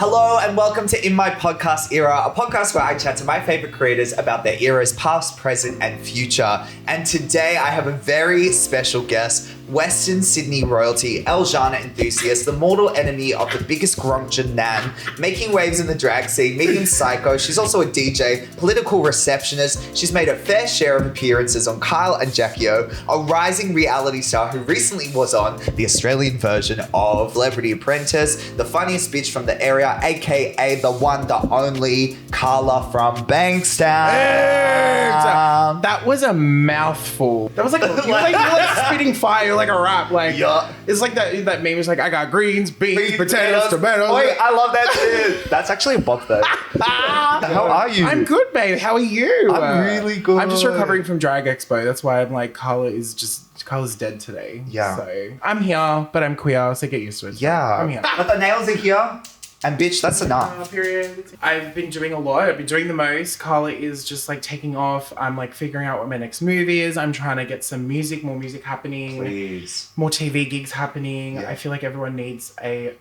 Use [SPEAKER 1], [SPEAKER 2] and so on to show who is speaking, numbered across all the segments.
[SPEAKER 1] Hello and welcome to In My Podcast Era, a podcast where I chat to my favorite creators about their eras past, present and future. And today I have a very special guest, Western Sydney royalty, Eljana enthusiast, the mortal enemy of the biggest Groncha Nan, making waves in the drag scene, medium psycho. She's also a DJ, political receptionist. She's made a fair share of appearances on Kyle and Jackie O, a rising reality star who recently was on the Australian version of Celebrity Apprentice, the funniest bitch from the area, aka the one, the only Carla from Bankstown.
[SPEAKER 2] That was a mouthful. That was like you're like spitting fire like a rap. Like it's like that meme is like I got greens, beans, potatoes, tomatoes.
[SPEAKER 1] Wait, I love that too. That's actually a bop though. How are you?
[SPEAKER 2] I'm good, babe. How are you?
[SPEAKER 1] I'm really good.
[SPEAKER 2] I'm just recovering from Drag Expo. That's why I'm like Carla's dead today.
[SPEAKER 1] Yeah.
[SPEAKER 2] So I'm here, but I'm queer, so get used to it.
[SPEAKER 1] Yeah.
[SPEAKER 2] I'm here.
[SPEAKER 1] But the nails are here. And bitch, that's enough.
[SPEAKER 2] Period. I've been doing a lot. I've been doing the most. Carla is just like taking off. I'm like figuring out what my next move is. I'm trying to get some more music happening.
[SPEAKER 1] Please.
[SPEAKER 2] More TV gigs happening.
[SPEAKER 1] Yeah.
[SPEAKER 2] I feel like everyone needs a,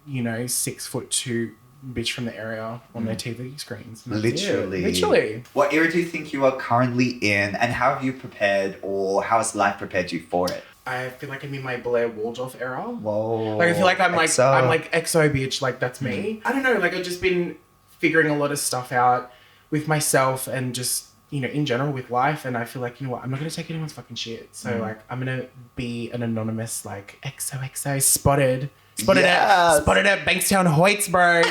[SPEAKER 2] 6'2" bitch from the area on their TV screens. Literally.
[SPEAKER 1] What era do you think you are currently in and how have you prepared or how has life prepared you for it?
[SPEAKER 2] I feel like I'm in my Blair Waldorf era.
[SPEAKER 1] Whoa.
[SPEAKER 2] Like I feel like I'm
[SPEAKER 1] XO.
[SPEAKER 2] like XO bitch, like that's me. I don't know, like I've just been figuring a lot of stuff out with myself and just, in general with life, and I feel like, I'm not gonna take anyone's fucking shit. So like I'm gonna be an anonymous like XOXO spotted at Bankstown Hoyts, bro.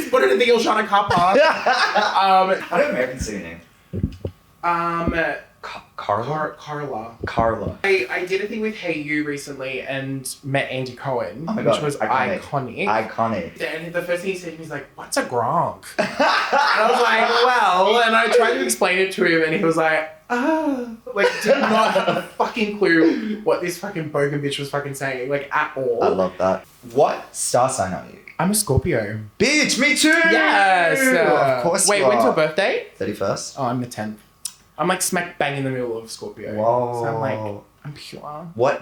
[SPEAKER 2] Spotted at the Eljana car park.
[SPEAKER 1] I don't know if your name. Carla.
[SPEAKER 2] I did a thing with Hey You recently and met Andy Cohen, which was iconic. And the first thing he said to me was like, "What's a gronk?" And I was like, "Well," and I tried to explain it to him, and he was like, like did not have a fucking clue what this fucking bogan bitch was fucking saying, like at all.
[SPEAKER 1] I love that. What star sign are you?
[SPEAKER 2] I'm a Scorpio.
[SPEAKER 1] Bitch, me too!
[SPEAKER 2] Yes!
[SPEAKER 1] Of course.
[SPEAKER 2] Wait, when's your birthday?
[SPEAKER 1] 31st.
[SPEAKER 2] Oh, I'm the 10th. I'm like smack bang in the middle of Scorpio.
[SPEAKER 1] Whoa.
[SPEAKER 2] So I'm like, I'm pure.
[SPEAKER 1] What?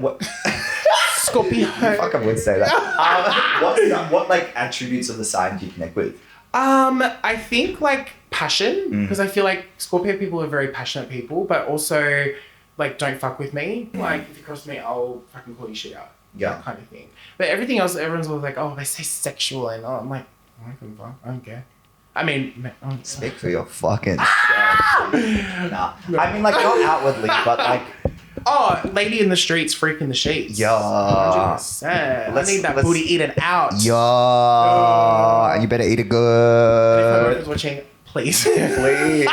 [SPEAKER 2] Scorpio.
[SPEAKER 1] You fucking would say that. What like attributes of the sign do you connect with?
[SPEAKER 2] I think like passion, because I feel like Scorpio people are very passionate people, but also like don't fuck with me. Like if you cross me, I'll fucking call you shit out.
[SPEAKER 1] Yeah.
[SPEAKER 2] That kind of thing. But everything else, everyone's always like, oh, they say sexual, and I'm like, I don't care. I mean,
[SPEAKER 1] speak for your fucking self. Nah. I mean, like, not outwardly, but like...
[SPEAKER 2] Oh, lady in the streets, freak in the sheets.
[SPEAKER 1] Yeah.
[SPEAKER 2] 100%. I need that booty eaten out.
[SPEAKER 1] Yeah. And you better eat it good.
[SPEAKER 2] And if my boyfriend's watching, please.
[SPEAKER 1] Please.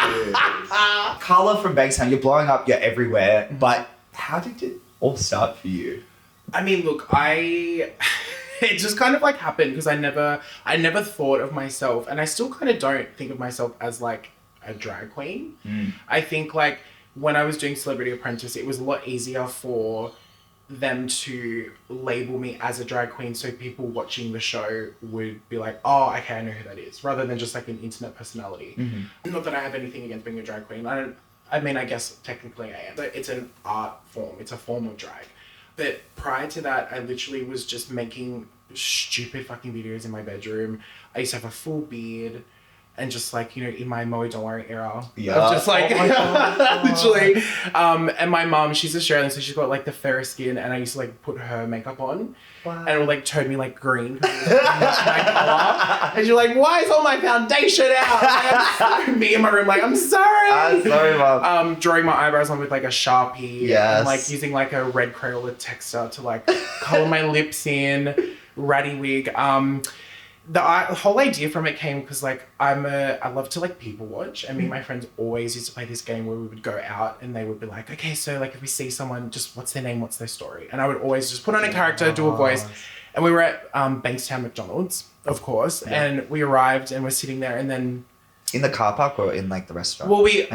[SPEAKER 1] Carla from Bankstown, you're blowing up, you're everywhere, but how did it all start for you?
[SPEAKER 2] I mean, look, it just kind of like happened because I never thought of myself, and I still kind of don't think of myself as like a drag queen. I think like when I was doing Celebrity Apprentice, it was a lot easier for them to label me as a drag queen, so people watching the show would be like, oh, okay, I know who that is, rather than just like an internet personality. Not that I have anything against being a drag queen. I guess technically I am, but it's an art form. It's a form of drag. But prior to that, I literally was just making stupid fucking videos in my bedroom. I used to have a full beard and just like, in my Moe Don't Worry era. Yeah. Just like, literally. And my mom, she's Australian, so she's got like the fair skin, and I used to like put her makeup on. Wow. And it would like turn me like green because it was my color. And she's like, why is all my foundation out? Like, me in my room like, I'm sorry.
[SPEAKER 1] I'm sorry, Mom.
[SPEAKER 2] Drawing my eyebrows on with like a Sharpie.
[SPEAKER 1] Yes.
[SPEAKER 2] And like using like a red Crayola texture to like color my lips in. Ratty wig. The whole idea from it came because like I love to like people watch, and me and my friends always used to play this game where we would go out and they would be like, okay, so like if we see someone, just what's their name, what's their story, and I would always just put on a character, do a voice, and we were at Bankstown McDonald's, of course, and we arrived and we're sitting there, and then
[SPEAKER 1] in the car park or in like the restaurant?
[SPEAKER 2] We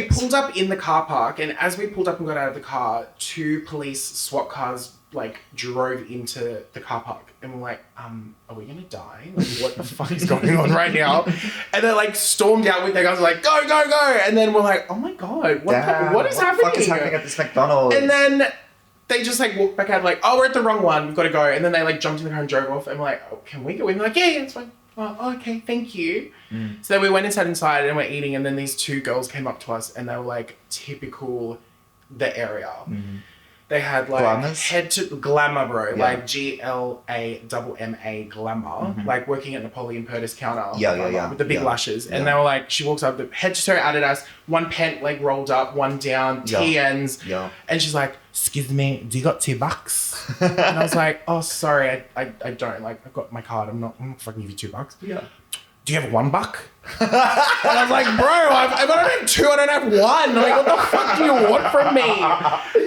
[SPEAKER 2] pulled up in the car park, and as we pulled up and got out of the car, 2 police SWAT cars like drove into the car park, and we're like, are we gonna die? Like, what the fuck is going on right now? And they like stormed out with their guns, like, go, and then we're like, oh my god, what is happening?
[SPEAKER 1] What the fuck is happening at this McDonald's?
[SPEAKER 2] And then they just like walked back out like, oh, we're at the wrong one, we've got to go. And then they like jumped in the car and drove off. And we're like, oh, can we go in? They're like, yeah, it's fine. Oh, okay, thank you. So then we went and sat inside and we're eating, and then these two girls came up to us and they were like typical the area. They had like
[SPEAKER 1] Glamours?
[SPEAKER 2] head to glamour, bro.
[SPEAKER 1] Yeah.
[SPEAKER 2] Like GLAMMA glamour. Like working at Napoleon Purtis counter.
[SPEAKER 1] Yeah.
[SPEAKER 2] With the big lashes. And they were like, she walks up, head to toe Adidas, one pant leg rolled up, one down, TNs.
[SPEAKER 1] Yeah.
[SPEAKER 2] And she's like, excuse me, do you got $2? And I was like, oh, sorry, I don't. Like, I've got my card. I'm not fucking give you $2.
[SPEAKER 1] Yeah.
[SPEAKER 2] Do you have $1? And I was like, bro, I don't have 2, I don't have 1. Like, what the fuck do you want from me?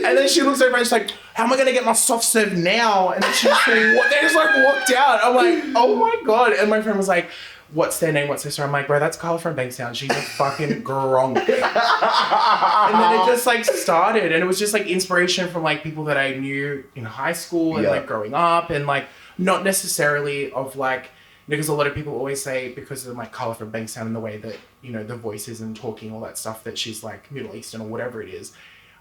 [SPEAKER 2] And then she looks over and she's like, how am I going to get my soft serve now? And then she just, they just like walked out. I'm like, oh my God. And my friend was like, what's their name? What's their story? I'm like, bro, that's Carla From Bankstown. She's a fucking gronk. And then it just like started. And it was just like inspiration from like people that I knew in high school and like growing up, and like not necessarily of like, because a lot of people always say, because of like Carla From Bankstown and the way that, you know, the voices and talking, all that stuff, that she's like Middle Eastern or whatever it is.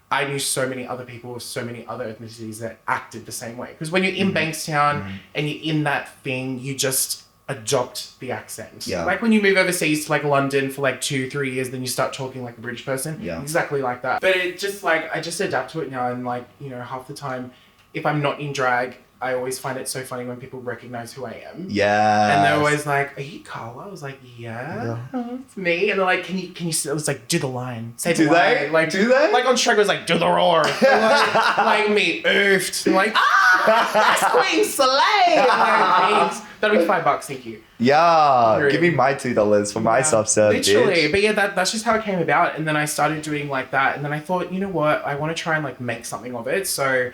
[SPEAKER 2] I knew so many other people with so many other ethnicities that acted the same way. Because when you're in Bankstown and you're in that thing, you just adopt the accent.
[SPEAKER 1] Yeah.
[SPEAKER 2] Like when you move overseas to like London for like 2-3 years, then you start talking like a British person.
[SPEAKER 1] Yeah.
[SPEAKER 2] Exactly like that. But it just like, I just adapt to it now, and like, you know, half the time, if I'm not in drag, I always find it so funny when people recognize who I am.
[SPEAKER 1] Yeah.
[SPEAKER 2] And they're always like, are you Carla? I was like, yeah. It's me. And they're like, can you, I was like, do the line. Say the line. Like,
[SPEAKER 1] do they?
[SPEAKER 2] Like on Shrek was like, do the roar. like me, oofed. And like, that's Queen Slay. Like, thanks. That'll be $5, thank you.
[SPEAKER 1] Yeah. Give me my $2 for my soft serve,
[SPEAKER 2] literally.
[SPEAKER 1] bitch.
[SPEAKER 2] But yeah, that's just how it came about. And then I started doing like that. And then I thought, you know what? I want to try and like make something of it. So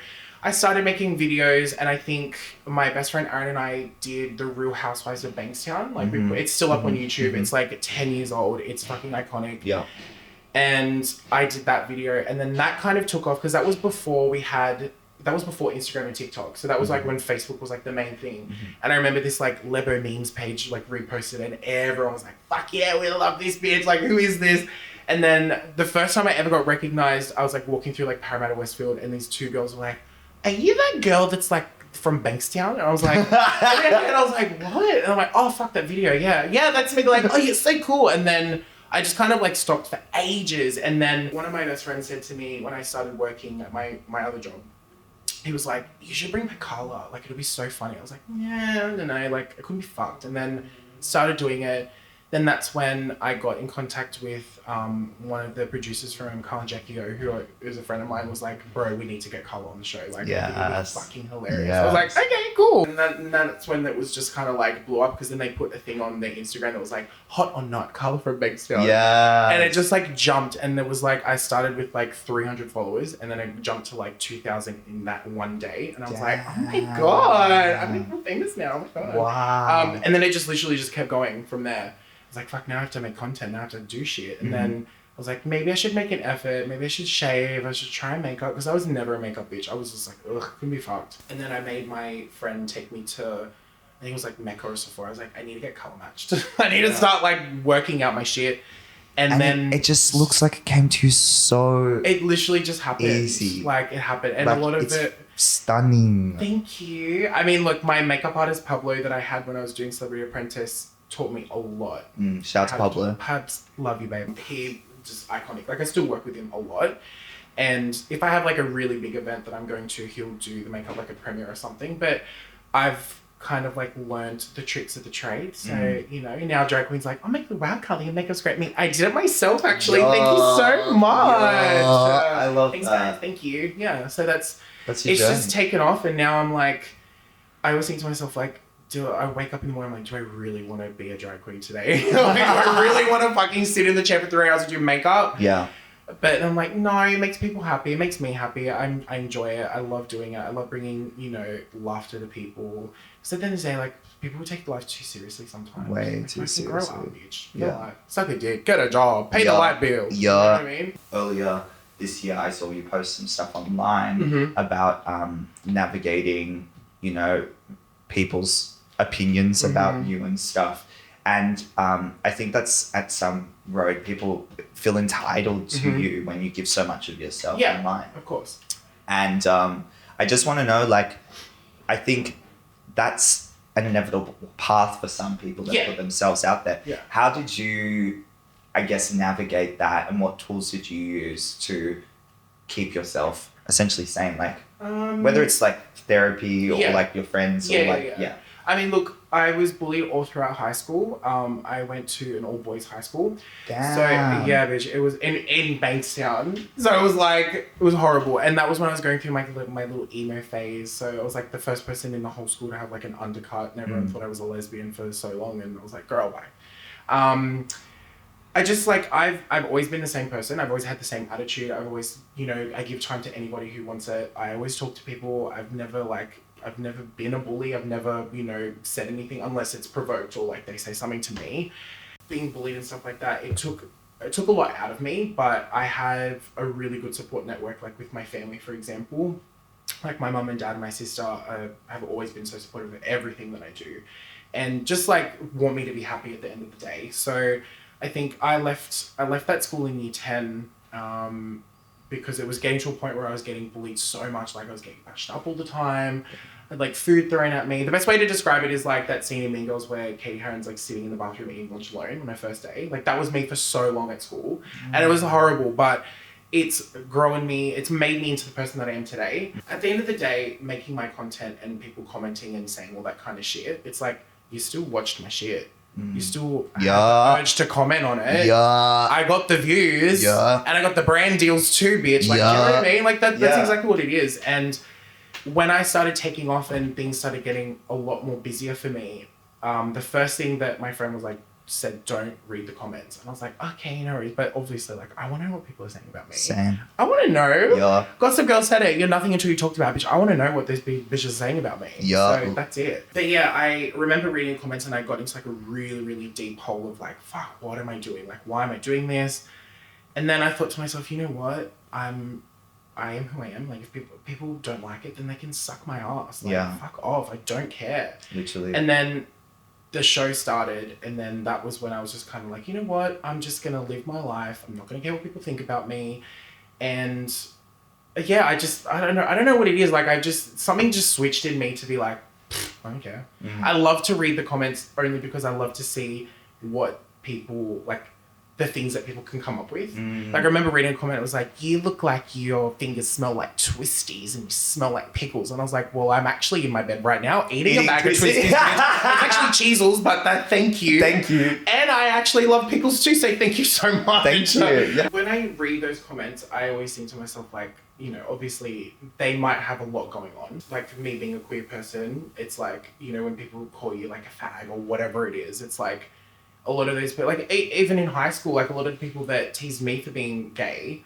[SPEAKER 2] I started making videos, and I think my best friend Aaron and I did the Real Housewives of Bankstown. Like it's still up on YouTube. It's like 10 years old. It's fucking iconic.
[SPEAKER 1] Yeah.
[SPEAKER 2] And I did that video, and then that kind of took off because that was before Instagram and TikTok. So that was like when Facebook was like the main thing. And I remember this like Lebo memes page like reposted, and everyone was like, fuck yeah, we love this bitch. Like, who is this? And then the first time I ever got recognized, I was like walking through like Parramatta Westfield, and these two girls were like, are you that girl that's like from Bankstown? And I was like, and I was like, what? And I'm like, oh, fuck that video. Yeah, that's me. They're like, oh, you're so cool. And then I just kind of like stopped for ages. And then one of my best friends said to me when I started working at my other job, he was like, you should bring Carla. Like, it'll be so funny. I was like, yeah, I don't know. Like, I couldn't be fucked. And then started doing it. Then that's when I got in contact with one of the producers from Carla Jackie-O, who is a friend of mine, was like, bro, we need to get Carla on the show. Like, it'll be fucking hilarious.
[SPEAKER 1] Yes.
[SPEAKER 2] I was like, okay, cool. And that's when it was just kind of like blew up, because then they put a thing on their Instagram that was like, hot or not, Carla From Bankstown.
[SPEAKER 1] Yeah.
[SPEAKER 2] And it just like jumped, and it was like, I started with like 300 followers, and then it jumped to like 2,000 in that one day. And I was like, oh my God, I'm famous now. Oh my God.
[SPEAKER 1] Wow.
[SPEAKER 2] And then it just literally just kept going from there. I was like, fuck, now I have to make content, now I have to do shit. And then I was like, maybe I should make an effort, maybe I should shave, I should try makeup, because I was never a makeup bitch. I was just like, ugh, couldn't be fucked. And then I made my friend take me to, I think it was like Mecca or Sephora. I was like, I need to get color matched. I need to start like working out my shit. And then
[SPEAKER 1] it just looks like it came to you so
[SPEAKER 2] it literally just happened.
[SPEAKER 1] easy.
[SPEAKER 2] Like, it happened. And
[SPEAKER 1] like,
[SPEAKER 2] a lot of
[SPEAKER 1] it's
[SPEAKER 2] it,
[SPEAKER 1] stunning.
[SPEAKER 2] thank you. I mean, look, my makeup artist Pablo that I had when I was doing Celebrity Apprentice taught me a lot.
[SPEAKER 1] Shout out to Pablo.
[SPEAKER 2] Pabs, love you, babe. He just iconic. Like, I still work with him a lot. And if I have like a really big event that I'm going to, he'll do the makeup, like a premiere or something. But I've kind of like learned the tricks of the trade. So, you know, now drag queen's like, oh my God, wow, Carly, your makeup's great. I did it myself, actually. Thank you so much.
[SPEAKER 1] I love
[SPEAKER 2] thanks,
[SPEAKER 1] that.
[SPEAKER 2] guys. Thank you. Yeah. So
[SPEAKER 1] That's your
[SPEAKER 2] it's
[SPEAKER 1] journey.
[SPEAKER 2] just taken off. And now I'm like, I always think to myself, like, I wake up in the morning, I'm like, do I really want to be a drag queen today? Like, do I really want to fucking sit in the chair for 3 hours and do makeup?
[SPEAKER 1] Yeah.
[SPEAKER 2] But I'm like, no, it makes people happy. It makes me happy. I enjoy it. I love doing it. I love bringing, you know, laughter to people. So at the end of the day, like, people take life too seriously sometimes.
[SPEAKER 1] Way
[SPEAKER 2] like,
[SPEAKER 1] too
[SPEAKER 2] fucking grow
[SPEAKER 1] seriously.
[SPEAKER 2] up, bitch.
[SPEAKER 1] Yeah.
[SPEAKER 2] Suck a dick. Get a job. Pay the light bill.
[SPEAKER 1] Yeah.
[SPEAKER 2] You know what I mean?
[SPEAKER 1] Earlier this year, I saw you post some stuff online about navigating, you know, people's opinions about you and stuff. And I think that's at some road people feel entitled to you when you give so much of yourself online.
[SPEAKER 2] Of course.
[SPEAKER 1] And I just want to know, like, I think that's an inevitable path for some people that put themselves out there.
[SPEAKER 2] Yeah.
[SPEAKER 1] How did you, I guess, navigate that, and what tools did you use to keep yourself essentially sane? Like, whether it's like therapy or like your friends or like,
[SPEAKER 2] I mean, look, I was bullied all throughout high school. I went to an all-boys high school.
[SPEAKER 1] Damn.
[SPEAKER 2] So, yeah, bitch, it was in Bankstown. So it was like, it was horrible. And that was when I was going through my little emo phase. So I was like the first person in the whole school to have like an undercut. And everyone thought I was a lesbian for so long. And I was like, girl, bye. I just like, I've always been the same person. I've always had the same attitude. I've always, you know, I give time to anybody who wants it. I always talk to people. I've never been a bully. I've never, you know, said anything unless it's provoked or like they say something to me. Being bullied and stuff like that, it took a lot out of me, but I have a really good support network, like with my family, for example. Like my mum and dad and my sister have always been so supportive of everything that I do and just like want me to be happy at the end of the day. So I think I left that school in year 10 because it was getting to a point where I was getting bullied so much, like I was getting bashed up all the time. I had like food thrown at me. The best way to describe it is like that scene in Mean Girls where Katie Heron's like sitting in the bathroom eating lunch alone on her first day. Like that was me for so long at school. And it was horrible, but it's grown me, it's made me into the person that I am today. At the end of the day, making my content and people commenting and saying all that kind of shit, it's like, you still watched my shit. You still had the urge to comment on it. I got the views. And I got the brand deals too, bitch. Like, you know what I mean? Like, that's exactly what it is. And when I started taking off and things started getting a lot more busier for me, the first thing that my friend was like, said, don't read the comments. And I was like, okay, no worries. But obviously, like, I want to know what people are saying about me.
[SPEAKER 1] Same.
[SPEAKER 2] I want to know. Gossip Girl said it. You're nothing until you talked about it, bitch. I want to know what this bitch is saying about me. So that's it. But yeah, I remember reading comments and I got into like a really, really deep hole of like, fuck, what am I doing? Like, why am I doing this? And then I thought to myself, you know what? I am who I am. Like, if people don't like it, then they can suck my ass. Like, fuck off. I don't care.
[SPEAKER 1] Literally.
[SPEAKER 2] And then the show started, and then that was when I was just kind of like, you know what? I'm just going to live my life. I'm not going to care what people think about me. And yeah, I don't know what it is. Like, something just switched in me to be like, I don't care. I love to read the comments only because I love to see what people, like, the things that people can come up with. Like, I remember reading a comment, it was like, you look like your fingers smell like twisties and you smell like pickles. And I was like, well, I'm actually in my bed right now eating a bag of twisties. It's actually Cheezels, but thank you.
[SPEAKER 1] Thank you.
[SPEAKER 2] And I actually love pickles too, so thank you so much.
[SPEAKER 1] Thank you. Yeah.
[SPEAKER 2] When I read those comments, I always think to myself, like, you know, obviously they might have a lot going on. Like, for me being a queer person, it's like, you know, when people call you like a fag or whatever it is, it's like, a lot of those people, like even in high school, like a lot of the people that tease me for being gay,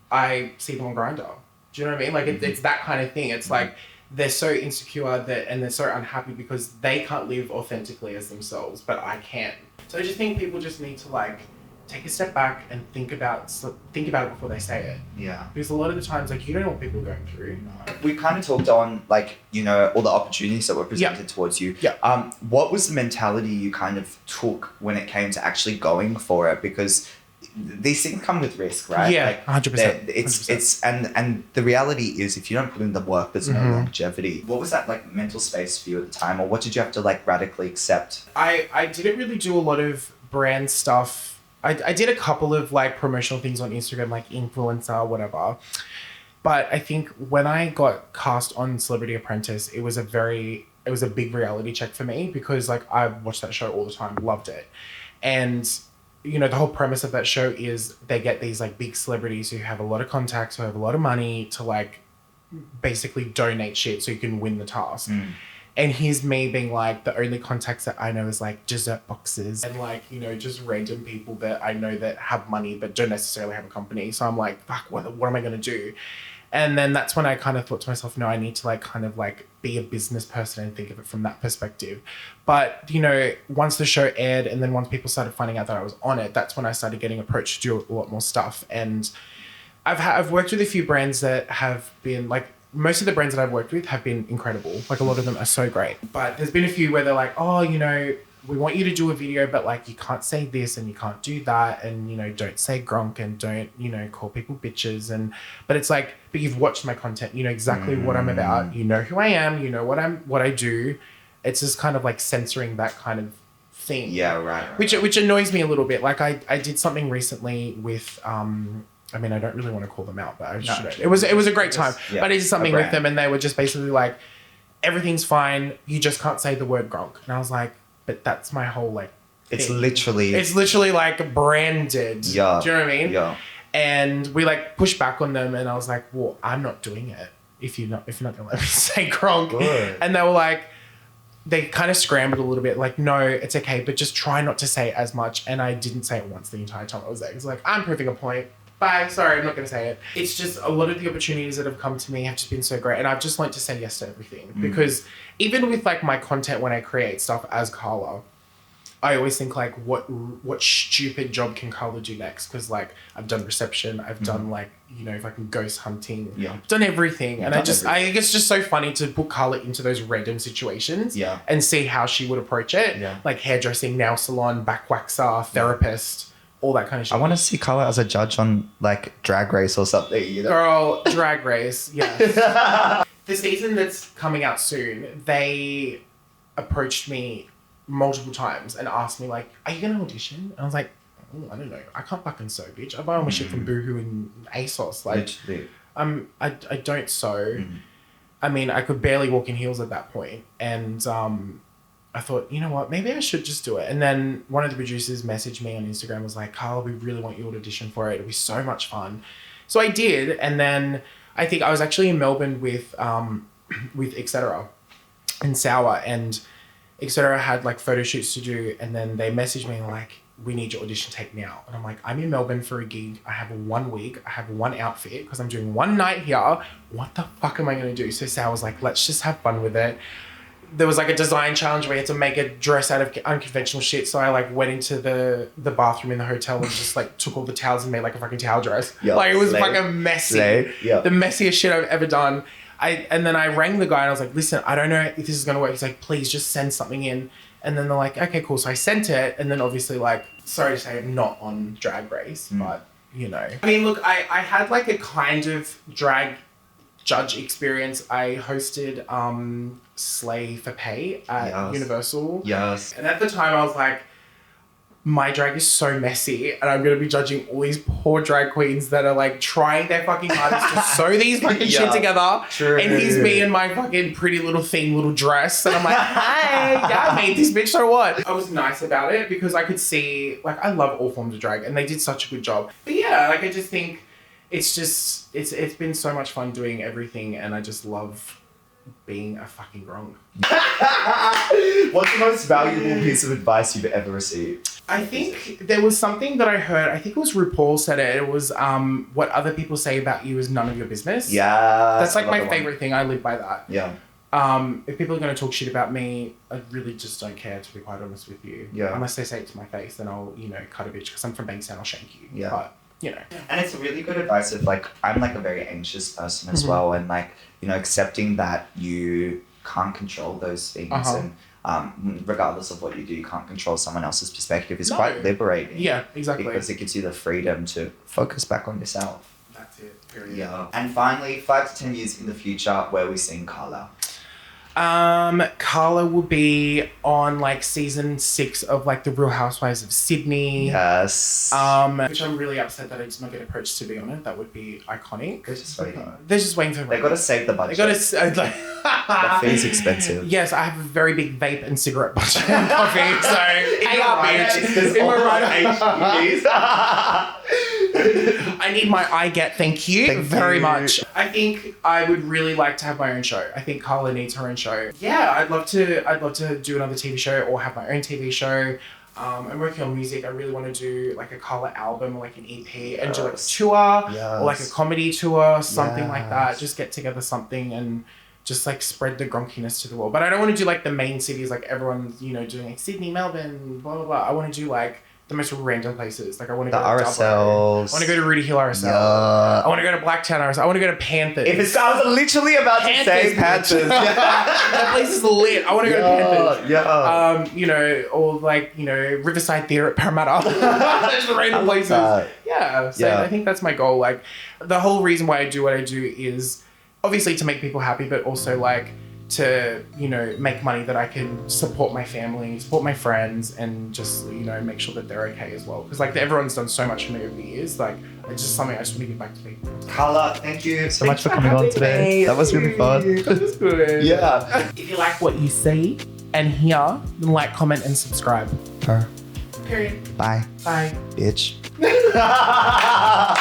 [SPEAKER 2] I see them on Grindr. Do you know what I mean? Like it's that kind of thing. It's like they're so insecure and they're so unhappy because they can't live authentically as themselves, but I can. So I just think people just need to like take a step back and think about it before they say it.
[SPEAKER 1] Yeah.
[SPEAKER 2] Because a lot of the times, like, you don't know what people are going through.
[SPEAKER 1] No. We kind of talked on, like, you know, all the opportunities that were presented towards you.
[SPEAKER 2] Yeah.
[SPEAKER 1] What was the mentality you kind of took when it came to actually going for it? Because these things come with risk, right?
[SPEAKER 2] Yeah,
[SPEAKER 1] like,
[SPEAKER 2] 100%.
[SPEAKER 1] It's and the reality is, if you don't put in the work, there's no longevity. What was that like mental space for you at the time, or what did you have to like radically accept?
[SPEAKER 2] I didn't really do a lot of brand stuff. I did a couple of like promotional things on Instagram, like influencer, whatever. But I think when I got cast on Celebrity Apprentice, it was a big reality check for me because like I watched that show all the time, loved it. And you know, the whole premise of that show is they get these like big celebrities who have a lot of contacts, who have a lot of money to like basically donate shit so you can win the task. And here's me being like, the only contacts that I know is like dessert boxes and like, you know, just random people that I know that have money but don't necessarily have a company. So I'm like, fuck, what am I going to do? And then that's when I kind of thought to myself, no, I need to like kind of like be a business person and think of it from that perspective. But, you know, once the show aired and then once people started finding out that I was on it, that's when I started getting approached to do a lot more stuff. And I've worked with a few brands that have been like, most of the brands that I've worked with have been incredible. Like a lot of them are so great. But there's been a few where they're like, oh, you know, we want you to do a video, but like you can't say this and you can't do that, and you know, don't say gronk and don't, you know, call people bitches. And but it's like, but you've watched my content, you know exactly what I'm about, you know who I am, you know what I do. It's just kind of like censoring that kind of thing.
[SPEAKER 1] Yeah, right.
[SPEAKER 2] Which annoys me a little bit. Like I did something recently with I mean, I don't really want to call them out, but I should. It was a great time. But I did something with them, and they were just basically like, everything's fine. You just can't say the word gronk. And I was like, but that's my whole like.
[SPEAKER 1] It's
[SPEAKER 2] thing.
[SPEAKER 1] literally
[SPEAKER 2] like branded.
[SPEAKER 1] Yeah.
[SPEAKER 2] Do you know what I mean?
[SPEAKER 1] Yeah.
[SPEAKER 2] And we like pushed back on them, and I was like, well, I'm not doing it if you're not gonna let me say gronk.
[SPEAKER 1] Good.
[SPEAKER 2] And they were like, they kind of scrambled a little bit, like, no, it's okay, but just try not to say it as much. And I didn't say it once the entire time I was there. It's like, I'm proving a point. Bye. Sorry, I'm not going to say it. It's just a lot of the opportunities that have come to me have just been so great. And I've just learned to say yes to everything. Because even with like my content when I create stuff as Carla, I always think like, what stupid job can Carla do next? Because like I've done reception, I've done like, you know, fucking ghost hunting. Yeah. I've done everything. And I think it's just so funny to put Carla into those random situations.
[SPEAKER 1] Yeah.
[SPEAKER 2] And see how she would approach it. Yeah. Like hairdressing, nail salon, back waxer, therapist. All that kind of shit.
[SPEAKER 1] I want to see Carla as a judge on like Drag Race or something. You know?
[SPEAKER 2] Girl, Drag Race, yes. The season that's coming out soon, they approached me multiple times and asked me like, are you going to audition? And I was like, oh, I don't know. I can't fucking sew, bitch. I buy all my shit from Boohoo and ASOS. Like, I don't sew. I mean, I could barely walk in heels at that point. And I thought, you know what, maybe I should just do it. And then one of the producers messaged me on Instagram, was like, Carla, we really want you to audition for it. It'll be so much fun. So I did. And then I think I was actually in Melbourne with Etc. and Sour, and Etc. had like photo shoots to do. And then they messaged me like, we need your audition tape now. And I'm like, I'm in Melbourne for a gig. I have 1 week. I have one outfit because I'm doing one night here. What the fuck am I going to do? So Sour was like, let's just have fun with it. There was like a design challenge where you had to make a dress out of unconventional shit. So I like went into the bathroom in the hotel and just like took all the towels and made like a fucking towel dress. Yep, like it was fucking messy. Yep. The messiest shit I've ever done. And then I rang the guy and I was like, listen, I don't know if this is going to work. He's like, please just send something in. And then they're like, okay, cool. So I sent it. And then obviously like, sorry to say, I'm not on Drag Race, but you know. I mean, look, I had like a kind of drag judge experience. I hosted Slay for Pay at Universal. Yes. And at the time I was like, my drag is so messy and I'm going to be judging all these poor drag queens that are like trying their fucking hardest to sew these fucking shit together. True. And here's me in my fucking pretty little theme, little dress. And I'm like, hey, yeah, I made this bitch, so what? I was nice about it because I could see, like, I love all forms of drag and they did such a good job. But yeah, like, I just think it's just, it's been so much fun doing everything and I just love being a fucking gronk.
[SPEAKER 1] What's the most valuable piece of advice you've ever received?
[SPEAKER 2] I think there was something that I heard, I think it was RuPaul said it. It was, what other people say about you is none of your business.
[SPEAKER 1] Yeah.
[SPEAKER 2] That's like my favorite thing. I live by that.
[SPEAKER 1] Yeah.
[SPEAKER 2] If people are going to talk shit about me, I really just don't care, to be quite honest with you. Yeah. Unless they say it to my face, then I'll, you know, cut a bitch because I'm from Bankstown, I'll shank you. Yeah. But, you know.
[SPEAKER 1] And it's really good advice of like, I'm like a very anxious person as well. And like, you know, accepting that you can't control those things and regardless of what you do, you can't control someone else's perspective is quite liberating.
[SPEAKER 2] Yeah, exactly.
[SPEAKER 1] Because it gives you the freedom to focus back on yourself.
[SPEAKER 2] That's it, period.
[SPEAKER 1] Yeah. And finally, 5 to 10 years in the future, where are we seeing Carla?
[SPEAKER 2] Carla will be on like season 6 of like the Real Housewives of Sydney.
[SPEAKER 1] Yes.
[SPEAKER 2] Which I'm really upset that I did not get approached to be on it. That would be iconic.
[SPEAKER 1] They're just waiting.
[SPEAKER 2] They're just waiting for me.
[SPEAKER 1] They got to save the budget.
[SPEAKER 2] They got to like.
[SPEAKER 1] The fee's expensive.
[SPEAKER 2] Yes, I have a very big vape and cigarette budget and coffee. So hey up, bitch. Am I right? I need my I get. Thank you very much. I think I would really like to have my own show. I think Carla needs her own show. Yeah, I'd love to do another TV show or have my own TV show. I'm working on music. I really want to do like a Carla album, like an EP, and do like a tour or like a comedy tour, something like that. Just get together something and just like spread the gronkiness to the world. But I don't want to do like the main cities like everyone's, you know, doing like Sydney, Melbourne, blah, blah, blah. I want to do like the most random places. Like I want to
[SPEAKER 1] The
[SPEAKER 2] go to Dubbo.
[SPEAKER 1] RSLs.
[SPEAKER 2] I want to go to Rudy Hill RSL.
[SPEAKER 1] Yeah.
[SPEAKER 2] I want to go to Blacktown RSL. I want to go to Panthers.
[SPEAKER 1] I was literally about to say Panthers.
[SPEAKER 2] That place is lit. I want to go to Panthers.
[SPEAKER 1] Yeah.
[SPEAKER 2] You know, or like, you know, Riverside Theatre at Parramatta. Just random places. Yeah. So I think that's my goal. Like the whole reason why I do what I do is obviously to make people happy, but also like to, you know, make money that I can support my family, support my friends, and just, you know, make sure that they're okay as well. Because like everyone's done so much for me over the years. Like it's just something I just want to give back to people.
[SPEAKER 1] Carla, thank you so much for coming on today.
[SPEAKER 2] Me.
[SPEAKER 1] That was really fun.
[SPEAKER 2] That was good.
[SPEAKER 1] Yeah.
[SPEAKER 2] If you like what you see and hear, then like, comment, and subscribe. Period.
[SPEAKER 1] Bye.
[SPEAKER 2] Bye.
[SPEAKER 1] Bitch.